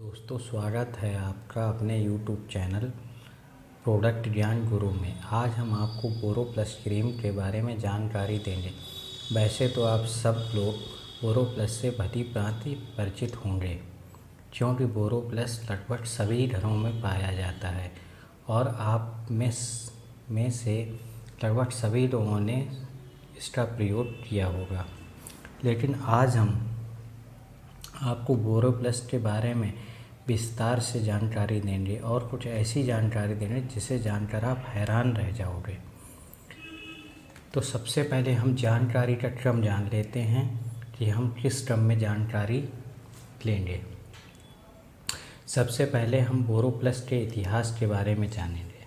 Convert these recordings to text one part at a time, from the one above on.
दोस्तों, स्वागत है आपका अपने YouTube चैनल प्रोडक्ट ज्ञान गुरु में। आज हम आपको बोरोप्लस क्रीम के बारे में जानकारी देंगे। वैसे तो आप सब लोग बोरोप्लस से भली भांति परिचित होंगे, क्योंकि बोरोप्लस लगभग सभी घरों में पाया जाता है और आप में से लगभग सभी लोगों ने इसका प्रयोग किया होगा। लेकिन आज हम आपको बोरोप्लस के बारे में विस्तार से जानकारी देंगे और कुछ ऐसी जानकारी देंगे जिसे जानकर आप हैरान रह जाओगे। तो सबसे पहले हम जानकारी का क्रम जान लेते हैं कि हम किस क्रम में जानकारी लेंगे। सबसे पहले हम बोरोप्लस के इतिहास के बारे में जानेंगे।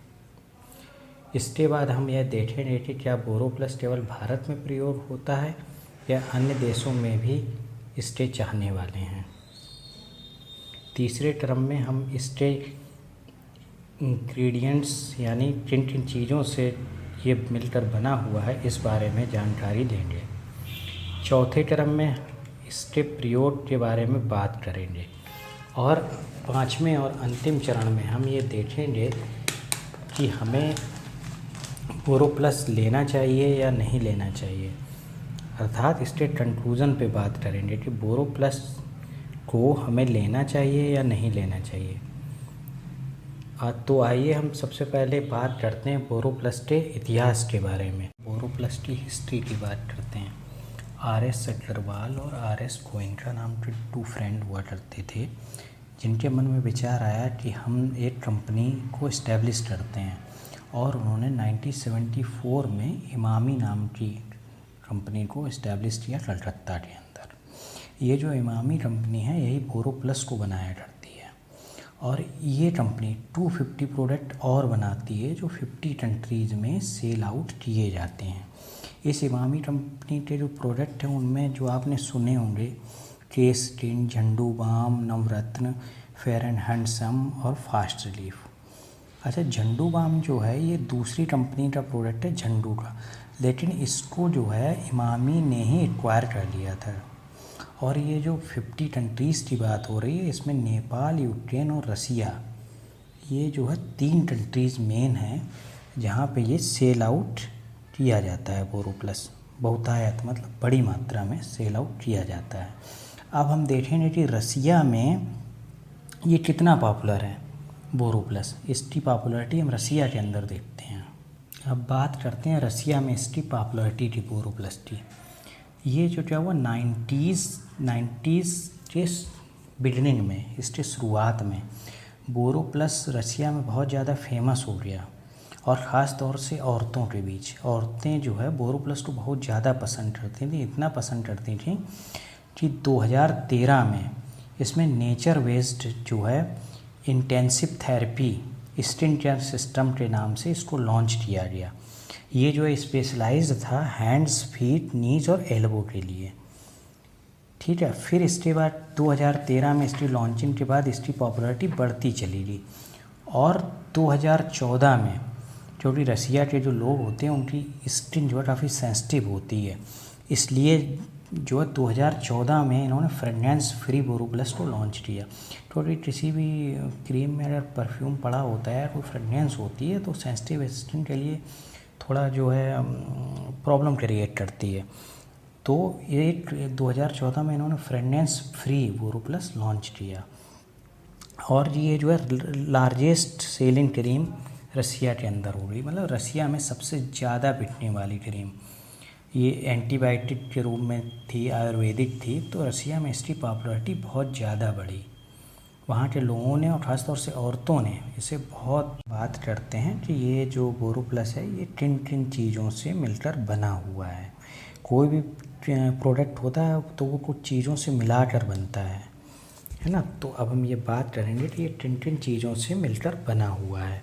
इसके बाद हम यह देखेंगे कि क्या बोरोप्लस केवल भारत में प्रयोग होता है या अन्य देशों में भी इसके चाहने वाले हैं। तीसरे क्रम में हम इसके इंग्रेडिएंट्स यानी किन किन चीज़ों से ये मिलकर बना हुआ है इस बारे में जानकारी देंगे। चौथे क्रम में इसके प्रयोग के बारे में बात करेंगे और पांचवें और अंतिम चरण में हम ये देखेंगे कि हमें बोरोप्लस लेना चाहिए या नहीं लेना चाहिए, अर्थात इसके कंक्लूज़न पे बात करेंगे कि बोरोप्लस को हमें लेना चाहिए या नहीं लेना चाहिए। तो आइए हम सबसे पहले बात करते हैं बोरोप्लस के इतिहास के बारे में। बोरोप्लस की हिस्ट्री की बात करते हैं। आर.एस. अग्रवाल और आर.एस. गोयनका नाम के 2 फ्रेंड हुआ करते थे, जिनके मन में विचार आया कि हम एक कंपनी को इस्टेब्लिश करते हैं, और उन्होंने 1974 में इमामी नाम की कंपनी को इस्टेब्लिश किया कलकत्ता के अंदर। ये जो इमामी कंपनी है यही बोरोप्लस को बनाया करती है और ये कंपनी 250 प्रोडक्ट और बनाती है जो 50 कंट्रीज़ में सेल आउट किए जाते हैं। इस इमामी कंपनी के जो प्रोडक्ट हैं उनमें जो आपने सुने होंगे Kesh King, Zandu Balm, Navratna, fair and handsome और फास्ट रिलीफ। अच्छा, झंडू बाम जो है ये दूसरी कंपनी का प्रोडक्ट है झंडू का, लेकिन इसको जो है इमामी ने ही एक्वायर कर लिया था। और ये जो 50 कंट्रीज़ की बात हो रही है इसमें नेपाल, यूक्रेन और रसिया, ये जो है 3 कंट्रीज़ मेन हैं जहाँ पे ये सेल आउट किया जाता है। बोरोप्लस बहुतायत मतलब बड़ी मात्रा में सेल आउट किया जाता है। अब हम देखेंगे कि रसिया में ये कितना पॉपुलर है बोरोप्लस। इसकी पॉपुलैरिटी हम रसिया के अंदर देखते हैं। अब बात करते हैं रसिया में इसकी पॉपुलैरिटी की, बोरोप्लस की। ये जो क्या हुआ 90s के बिगनिंग में, इसके शुरुआत में बोरोप्लस रसिया में बहुत ज़्यादा फेमस हो गया और ख़ास तौर से औरतों के बीच। औरतें जो है बोरोप्लस को बहुत ज़्यादा पसंद करती थी, इतना पसंद करती थी कि 2013 में इसमें नेचर बेस्ड जो है intensive therapy skin care system के नाम से इसको लॉन्च किया गया। ये जो है स्पेशलाइज्ड था हैंड्स, फीट, नीज और एल्बो के लिए, ठीक है। फिर इसके बाद 2013 में इसकी लॉन्चिंग के बाद इसकी पॉपुलैरिटी बढ़ती चली गई और 2014 में, क्योंकि रसिया के जो लोग होते हैं उनकी स्किन जो है काफ़ी सेंसिटिव होती है, इसलिए जो है 2014 में इन्होंने फ्रेगनेंस फ्री बोरोप्लस को लॉन्च किया। क्योंकि किसी भी क्रीम में अगर परफ्यूम पड़ा होता है, कोई फ्रेगनेंस होती है तो सेंसिटिव स्किन के लिए थोड़ा जो है प्रॉब्लम क्रिएट करती है। तो ये 2014 में इन्होंने फ्रेगनेंस फ्री बोरोप्लस लॉन्च किया और ये जो है लार्जेस्ट सेलिंग क्रीम रसिया के अंदर हो गई। मतलब रसिया में सबसे ज़्यादा बिकने वाली क्रीम, ये एंटीबायोटिक के रूप में थी, आयुर्वेदिक थी, तो रसिया में इसकी पॉपुलैरिटी बहुत ज़्यादा बढ़ी। वहाँ के लोगों ने और ख़ास तौर से औरतों ने इसे बहुत बात करते हैं कि ये जो बोरोप्लस है ये किन किन चीज़ों से मिलकर बना हुआ है। कोई भी प्रोडक्ट होता है तो वो कुछ चीज़ों से मिलाकर बनता है ना। तो अब हम ये बात करेंगे कि ये किन किन चीज़ों से मिलकर बना हुआ है।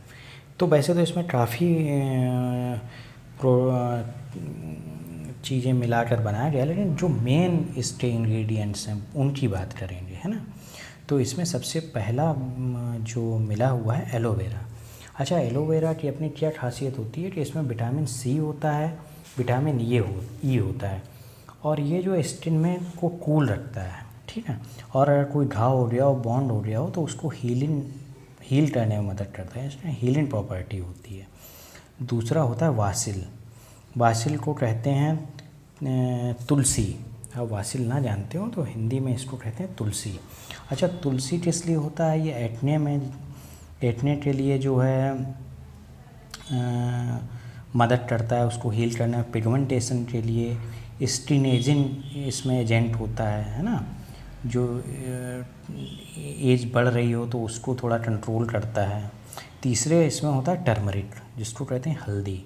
तो वैसे तो इसमें काफ़ी चीज़ें मिलाकर बनाया गया, लेकिन जो मेन इसके इंग्रेडिएंट्स हैं उनकी बात करेंगे, है ना। तो इसमें सबसे पहला जो मिला हुआ है एलोवेरा। अच्छा, एलोवेरा की अपनी क्या खासियत होती है कि इसमें विटामिन सी होता है, विटामिन ई होता है और ये जो स्किन में को कूल रखता है। ठीक है। और अगर कोई घाव हो गया हो, बॉन्ड हो गया हो, तो उसको हील करने में मदद करता है, इसमें हीलिंग प्रॉपर्टी होती है। दूसरा होता है वासिल। वासिल को कहते हैं तुलसी। आप वासिल ना जानते हो तो हिंदी में इसको कहते हैं तुलसी। अच्छा, तुलसी किस लिए होता है? ये एक्ने के लिए जो है मदद करता है, उसको हील करने में। पिगमेंटेशन के लिए स्टिनेजिंग इसमें एजेंट होता है ना, जो एज बढ़ रही हो तो उसको थोड़ा कंट्रोल करता है। तीसरे इसमें होता है टर्मरिक, जिसको कहते हैं हल्दी।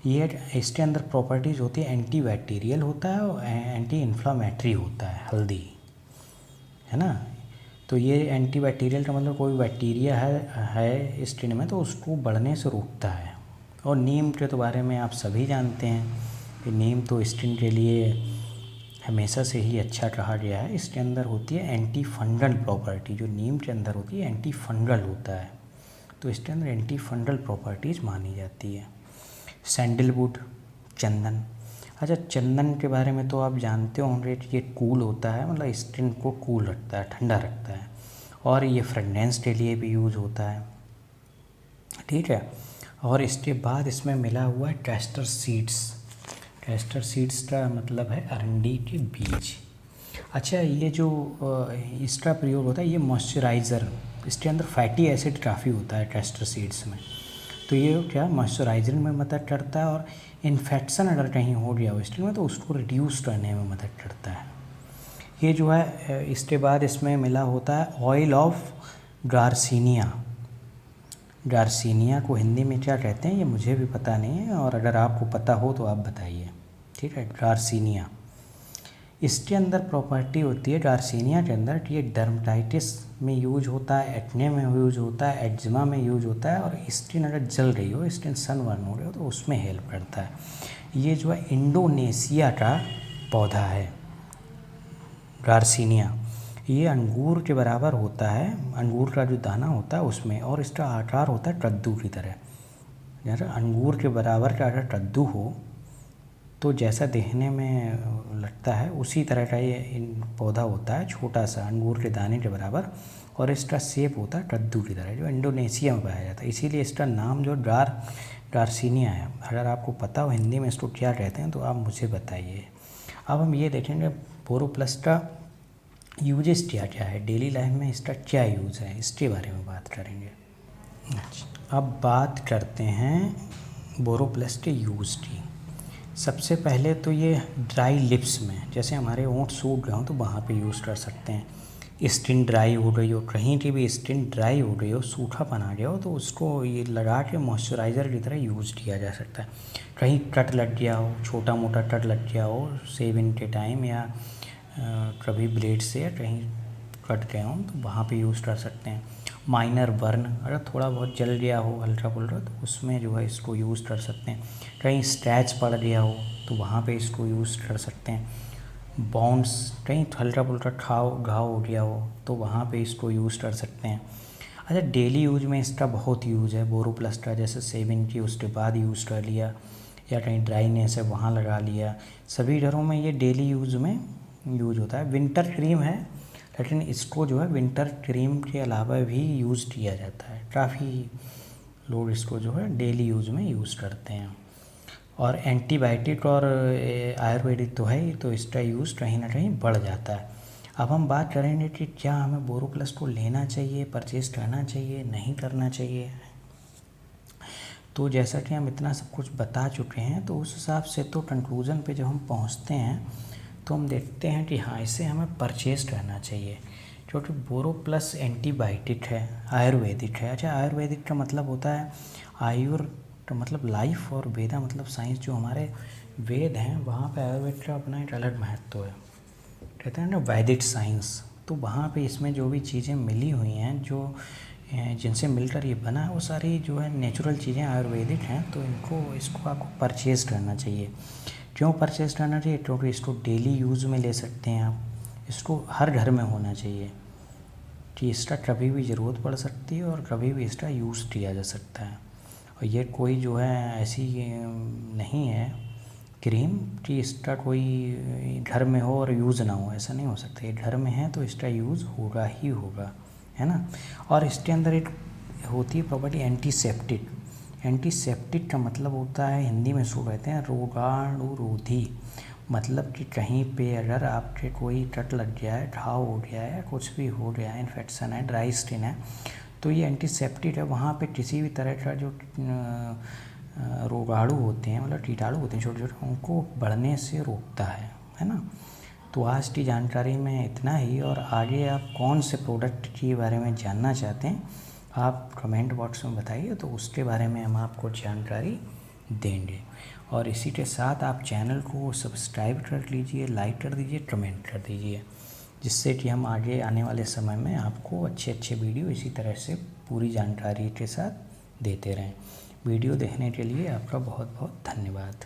ये इसके अंदर प्रॉपर्टीज़ होती है, एंटी बैक्टीरियल होता है और एंटी इन्फ्लामेटरी होता है हल्दी, है ना। तो ये एंटी बैक्टीरियल का मतलब कोई बैक्टीरिया है स्किन में तो उसको बढ़ने से रोकता है। और नीम के तो बारे में आप सभी जानते हैं कि नीम तो स्किन के लिए हमेशा से ही अच्छा कहा गया है। इसके अंदर होती है एंटी फंगल प्रॉपर्टी, जो नीम के अंदर होती है एंटी फंगल होता है, तो इसके अंदर एंटी फंगल प्रॉपर्टीज़ मानी जाती है। सैंडलवुड, चंदन। अच्छा, चंदन के बारे में तो आप जानते होंगे कि ये कूल होता है, मतलब स्किन को कूल रखता है, ठंडा रखता है। और ये फ्रेगनेंस के लिए भी यूज़ होता है, ठीक है। और इसके बाद इसमें मिला हुआ है कैस्टर सीड्स। कैस्टर सीड्स का मतलब है अरंडी के बीज। अच्छा, ये जो इसका प्रयोग होता है, ये मॉइस्चराइज़र, इसके अंदर फैटी एसिड काफ़ी होता है कैस्टर सीड्स में, तो ये क्या मॉइस्चराइजिंग में मदद करता है। और इन्फेक्शन अगर कहीं हो गया हो स्किन में तो उसको रिड्यूस करने में मदद करता है। ये जो है, इसके बाद इसमें मिला होता है ऑयल ऑफ गार्सिनिया। गार्सिनिया को हिंदी में क्या कहते हैं ये मुझे भी पता नहीं है, और अगर आपको पता हो तो आप बताइए, ठीक है। गार्सिनिया, इसके अंदर प्रॉपर्टी होती है गार्सिनिया के अंदर कि ये डर्मेटाइटिस में यूज होता है, एक्ने में यूज होता है, एक्जिमा में यूज होता है, और स्किन अगर जल रही हो, स्किन सनबर्न हो रही हो तो उसमें हेल्प करता है। ये जो है इंडोनेशिया का पौधा है गार्सिनिया। ये अंगूर के बराबर होता है, अंगूर का जो दाना होता है उसमें, और इसका आकार होता है कद्दू की तरह। जैसे अंगूर के बराबर का अगर कद्दू हो तो जैसा देखने में लगता है उसी तरह का ये पौधा होता है, छोटा सा अंगूर के दाने के बराबर, और इसका शेप होता है कद्दू की तरह, जो इंडोनेशिया में पाया जाता है। इसीलिए इसका नाम जो गार्सिनिया है। अगर आपको पता हो हिंदी में इसको क्या कहते हैं तो आप मुझे बताइए। अब हम ये देखेंगे बोरोप्लस का यूजेस क्या क्या है, डेली लाइफ में इसका क्या यूज़ है, इसके बारे में बात करेंगे। अच्छा, अब बात करते हैं बोरोप्लस के यूज़ की। सबसे पहले तो ये ड्राई लिप्स में, जैसे हमारे होंठ सूख गए हों तो वहाँ पे यूज़ कर सकते हैं। स्किन ड्राई हो गई हो, कहीं की भी स्किन ड्राई हो गई हो, सूखापन आ गया हो, तो उसको ये लगा के मॉइस्चराइज़र की तरह यूज़ किया जा सकता है। कहीं कट लग गया हो, छोटा मोटा कट लग गया हो शेविंग के टाइम, या कभी ब्लेड से या कहीं कट गए हों तो वहाँ पे यूज़ कर सकते हैं। माइनर बर्न, अगर थोड़ा बहुत जल गया हो हल्का फुल्का तो उसमें जो है इसको यूज़ कर सकते हैं। कहीं स्क्रैच पड़ गया हो तो वहाँ पे इसको यूज़ कर सकते हैं। बाउंस, कहीं हल्का फुल्का घाव हो गया हो तो वहाँ पे इसको यूज़ कर सकते हैं। अच्छा, डेली यूज में इसका बहुत यूज़ है बोरोप्लस का, जैसे शेविंग की उसके बाद यूज़ कर लिया, या कहीं ड्राइनेस है वहाँ लगा लिया। सभी घरों में ये डेली यूज़ में यूज होता है। विंटर क्रीम है, लेकिन इसको जो है विंटर क्रीम के अलावा भी यूज़ किया जाता है। काफ़ी लोग इसको जो है डेली यूज़ में यूज़ करते हैं। और एंटीबायोटिक और आयुर्वेदिक तो है ही, तो इसका यूज़ कहीं ना कहीं बढ़ जाता है। अब हम बात करेंगे कि क्या हमें बोरोप्लस को लेना चाहिए, परचेज करना चाहिए, नहीं करना चाहिए। तो जैसा कि हम इतना सब कुछ बता चुके हैं, तो उस हिसाब से तो कंक्लूज़न पे जब हम पहुंचते हैं तो हम देखते हैं कि हाँ, इसे हमें परचेज करना चाहिए, क्योंकि बोरोप्लस एंटीबायोटिक है, आयुर्वेदिक है। अच्छा, आयुर्वेदिक का मतलब होता है, आयुर का मतलब लाइफ, और वेदा मतलब साइंस। जो हमारे वेद हैं वहाँ पे आयुर्वेद का अपना एक अलग महत्व है, कहते हैं ना वैदिक साइंस। तो वहाँ पे इसमें जो भी चीज़ें मिली हुई हैं, जो जिनसे मिलकर ये बना है, वो सारी जो है नेचुरल चीज़ें आयुर्वेदिक हैं। तो इसको आपको परचेज़ करना चाहिए। क्यों परचेज़ करना चाहिए? क्योंकि इसको डेली यूज़ में ले सकते हैं आप, इसको हर घर में होना चाहिए कि इसका कभी भी ज़रूरत पड़ सकती है और कभी भी इसका यूज़ किया जा सकता है। और ये कोई जो है ऐसी नहीं है क्रीम कि इसका कोई घर में हो और यूज़ ना हो, ऐसा नहीं हो सकता। ये घर में है तो इसका यूज़ होगा ही होगा, है ना। और इसके अंदर एक होती है प्रॉपर्टी एंटीसेप्टिक। एंटीसेप्टिक का मतलब होता है, हिंदी में इसको कहते हैं रोगाणुरोधी। मतलब कि कहीं पे अगर आपके कोई कट लग गया है, घाव हो गया है, कुछ भी हो गया है, इन्फेक्शन है, ड्राई स्किन है, तो ये एंटीसेप्टिक है। वहाँ पे किसी भी तरह का जो रोगाणु होते हैं, मतलब कीटाणु होते हैं छोटे छोटे, उनको बढ़ने से रोकता है ना। तो आज की जानकारी में इतना ही, और आगे आप कौन से प्रोडक्ट के बारे में जानना चाहते हैं आप कमेंट बॉक्स में बताइए, तो उसके बारे में हम आपको जानकारी देंगे। और इसी के साथ आप चैनल को सब्सक्राइब कर लीजिए, लाइक कर दीजिए, कमेंट कर दीजिए, जिससे कि हम आगे आने वाले समय में आपको अच्छे अच्छे वीडियो इसी तरह से पूरी जानकारी के साथ देते रहें। वीडियो देखने के लिए आपका बहुत बहुत धन्यवाद।